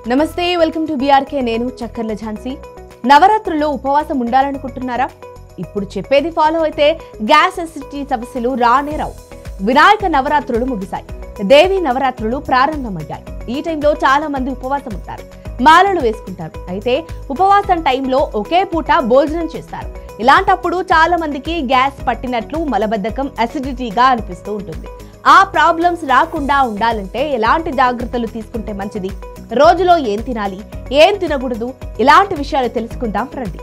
నమస్తే welcome to BRK నేను చక్కర్ల ఝాన్సీ నవరాత్రుల్లో ఉపవాసం ఉండాలనుకుంటున్నారా ఇప్పుడు చెప్పేది ఫాలో అయితే గ్యాస్ అసిడిటీ సమస్యలు రానే రావు వినాయక నవరాత్రులు ముగిశాయి దేవి నవరాత్రులు ప్రారంభమయ్యాయి ఈ టైంలో చాలా మంది ఉపవాసం ఉంటారు మాలలు వేసుకుంటారు అయితే ఉపవాసం టైంలో ఒకే పూట భోజనం చేస్తారు ఇలాంటప్పుడు చాలా మందికి గ్యాస్ పట్టినట్లు మలబద్ధకం అసిడిటీగా అనిపిస్తూ ఉంటుంది ఆ ప్రాబ్లమ్స్ రాకుండా ఉండాలంటే ఎలాంటి జాగ్రత్తలు తీసుకుంటే మంచిది రోజులో ఏం తినాలి ఏం తినకూడదు ఇలాంటి విషయాలు తెలుసుకుందాం రండి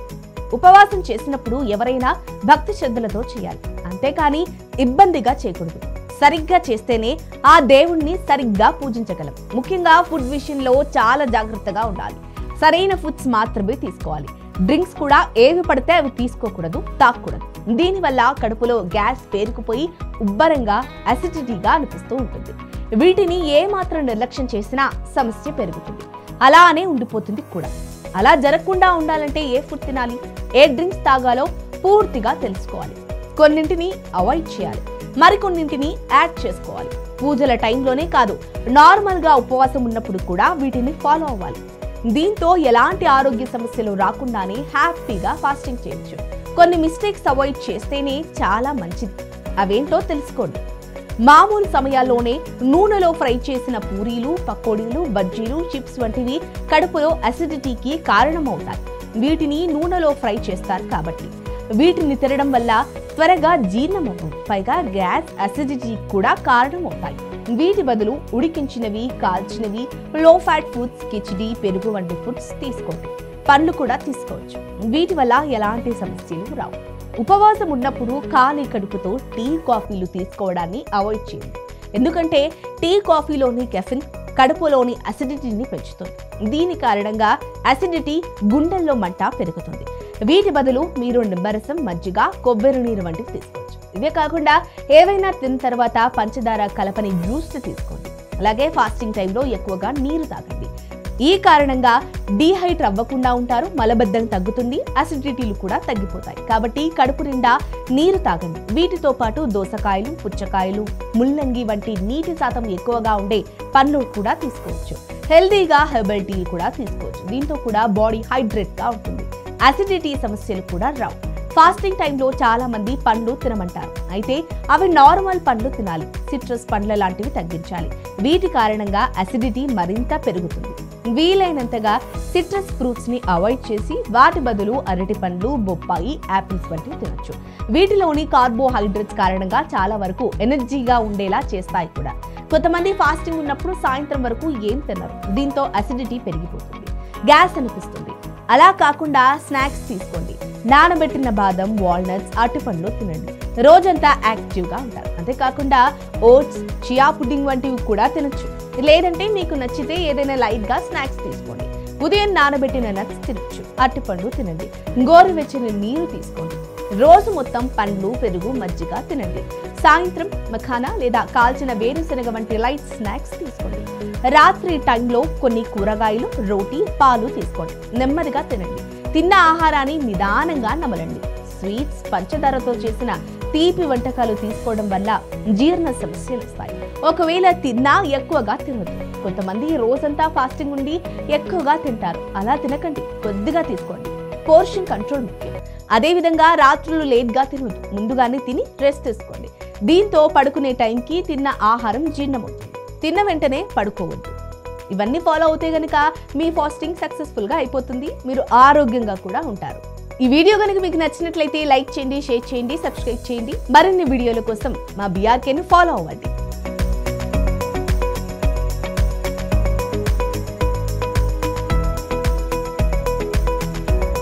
ఉపవాసం చేసినప్పుడు ఎవరైనా భక్తి శ్రద్ధలతో చేయాలి అంతేకాని ఇబ్బందిగా చేయకూడదు సరిగ్గా చేస్తేనే ఆ దేవుణ్ణి సరిగ్గా పూజించగలం ముఖ్యంగా ఫుడ్ విషయంలో చాలా జాగ్రత్తగా ఉండాలి సరైన ఫుడ్స్ మాత్రమే తీసుకోవాలి డ్రింక్స్ కూడా ఏవి పడితే అవి తీసుకోకూడదు తాగకూడదు దీనివల్ల కడుపులో గ్యాస్ పేరుకుపోయి ఉబ్బరంగా అసిడిటీగా అనిపిస్తూ ఉంటుంది వీటిని ఏ మాత్రం నిర్లక్ష్యం చేసినా సమస్య పెరుగుతుంది అలానే ఉండిపోతుంది కూడా అలా జరగకుండా ఉండాలంటే ఏ ఫుడ్ తినాలి ఏ డ్రింక్స్ తాగాలో పూర్తిగా తెలుసుకోవాలి కొన్నింటిని అవాయిడ్ చేయాలి మరికొన్నింటిని యాడ్ చేసుకోవాలి పూజల టైంలోనే కాదు నార్మల్గా ఉపవాసం ఉన్నప్పుడు కూడా వీటిని ఫాలో అవ్వాలి దీంతో ఎలాంటి ఆరోగ్య సమస్యలు రాకుండానే హ్యాపీగా ఫాస్టింగ్ చేయొచ్చు కొన్ని మిస్టేక్స్ అవాయిడ్ చేస్తేనే చాలా మంచిది అవేంటో తెలుసుకోండి మామూలు సమయాల్లోనే నూనెలో ఫ్రై చేసిన పూరీలు పకోడీలు బజ్జీలు చిప్స్ వంటివి కడుపులో అసిడిటీకి కారణమవుతాయి వీటిని నూనెలో ఫ్రై చేస్తారు కాబట్టి వీటిని తినడం వల్ల త్వరగా జీర్ణమవుతుంది పైగా గ్యాస్ అసిడిటీ కూడా కారణమవుతాయి వీటి బదులు ఉడికించినవి కాల్చినవి లో ఫ్యాట్ ఫుడ్స్ కిచిడి పెరుగు వంటి ఫుడ్స్ తీసుకోండి పండ్లు కూడా తీసుకోవచ్చు వీటి వల్ల ఎలాంటి సమస్యలు రావు ఉపవాసం ఉన్నప్పుడు ఖాళీ కడుపుతో టీ కాఫీలు తీసుకోవడాన్ని అవాయిడ్ చేయండి ఎందుకంటే టీ కాఫీలోని కెఫిన్ కడుపులోని అసిడిటీని పెంచుతుంది దీని కారణంగా అసిడిటీ గుండెల్లో మంట పెరుగుతుంది వీటి బదులు మీరు నిమ్మరసం మజ్జిగ కొబ్బరి నీరు వంటివి తీసుకోవచ్చు ఇవే కాకుండా ఏవైనా తిన్న తర్వాత పంచదార కలపని జ్యూస్ తీసుకోండి అలాగే ఫాస్టింగ్ టైంలో ఎక్కువగా నీరు తాగండి ఈ కారణంగా డీహైడ్రేట్ అవ్వకుండా ఉంటారు మలబద్ధకం తగ్గుతుంది అసిడిటీలు కూడా తగ్గిపోతాయి కాబట్టి కడుపు నిండా నీరు తాగండి వీటితో పాటు దోసకాయలు పుచ్చకాయలు ముల్లంగి వంటి నీటి శాతం ఎక్కువగా ఉండే పండ్లు కూడా తీసుకోవచ్చు హెల్దీగా హెర్బల్ టీలు కూడా తీసుకోవచ్చు దీంతో కూడా బాడీ హైడ్రేట్ గా ఉంటుంది అసిడిటీ సమస్యలు కూడా రావు ఫాస్టింగ్ టైంలో చాలా మంది పండ్లు తినమంటారు అయితే అవి నార్మల్ పండ్లు తినాలి సిట్రస్ పండ్ల లాంటివి తగ్గించాలి వీటి కారణంగా అసిడిటీ మరింత పెరుగుతుంది వీలైనంతగా సిట్రస్ ఫ్రూట్స్ ని అవాయిడ్ చేసి వాటి బదులు అరటి పండ్లు బొప్పాయి యాపిల్స్ వంటివి తినొచ్చు వీటిలోని కార్బోహైడ్రేట్స్ కారణంగా చాలా వరకు ఎనర్జీగా ఉండేలా చేస్తాయి కూడా కొంతమంది ఫాస్టింగ్ ఉన్నప్పుడు సాయంత్రం వరకు ఏం తినరు దీంతో అసిడిటీ పెరిగిపోతుంది గ్యాస్ అనిపిస్తుంది అలా కాకుండా స్నాక్స్ తీసుకోండి నానబెట్టిన బాదం వాల్నట్స్ అరటిపండ్లు తినండి రోజంతా యాక్టివ్గా ఉంటారు అంతేకాకుండా ఓట్స్ చియా పుడ్డింగ్ వంటివి కూడా తినొచ్చు లేదంటే మీకు నచ్చితే ఏదైనా లైట్గా స్నాక్స్ తీసుకోండి ఉదయం నానబెట్టిన నట్స్ తినొచ్చు అరటిపండ్లు తినండి గోరువెచ్చని నీరు తీసుకోండి రోజు మొత్తం పండ్లు పెరుగు మజ్జిగ తినండి సాయంత్రం మఖానా లేదా కాల్చిన వేరుశనగ వంటి లైట్ స్నాక్స్ తీసుకోండి రాత్రి టైంలో కొన్ని కూరగాయలు రోటీ పాలు తీసుకోండి నెమ్మదిగా తినండి తిన్న ఆహారాన్ని నిదానంగా నమలండి స్వీట్స్ పంచదారతో చేసిన తీపి వంటకాలు తీసుకోవడం వల్ల జీర్ణ సమస్యలు వస్తాయి ఒకవేళ తిన్నా ఎక్కువగా తినొద్దు కొంతమంది రోజంతా ఫాస్టింగ్ ఉండి ఎక్కువగా తింటారు అలా తినకండి కొద్దిగా తీసుకోండి పోర్షన్ కంట్రోల్ ముఖ్యం అదేవిధంగా రాత్రులు లేట్గా తినొద్దు ముందుగానే తిని రెస్ట్ తీసుకోండి దీంతో పడుకునే టైంకి తిన్న ఆహారం జీర్ణమవుతుంది తిన్న వెంటనే పడుకోవద్దు ఇవన్నీ ఫాలో అవుతే గనుక మీ ఫాస్టింగ్ సక్సెస్ఫుల్ గా అయిపోతుంది మీరు ఆరోగ్యంగా కూడా ఉంటారు ఈ వీడియో కనుక మీకు నచ్చినట్లయితే లైక్ చేయండి షేర్ చేయండి సబ్స్క్రైబ్ చేయండి మరిన్ని వీడియోల కోసం మా బీఆర్కేని ఫాలో అవ్వండి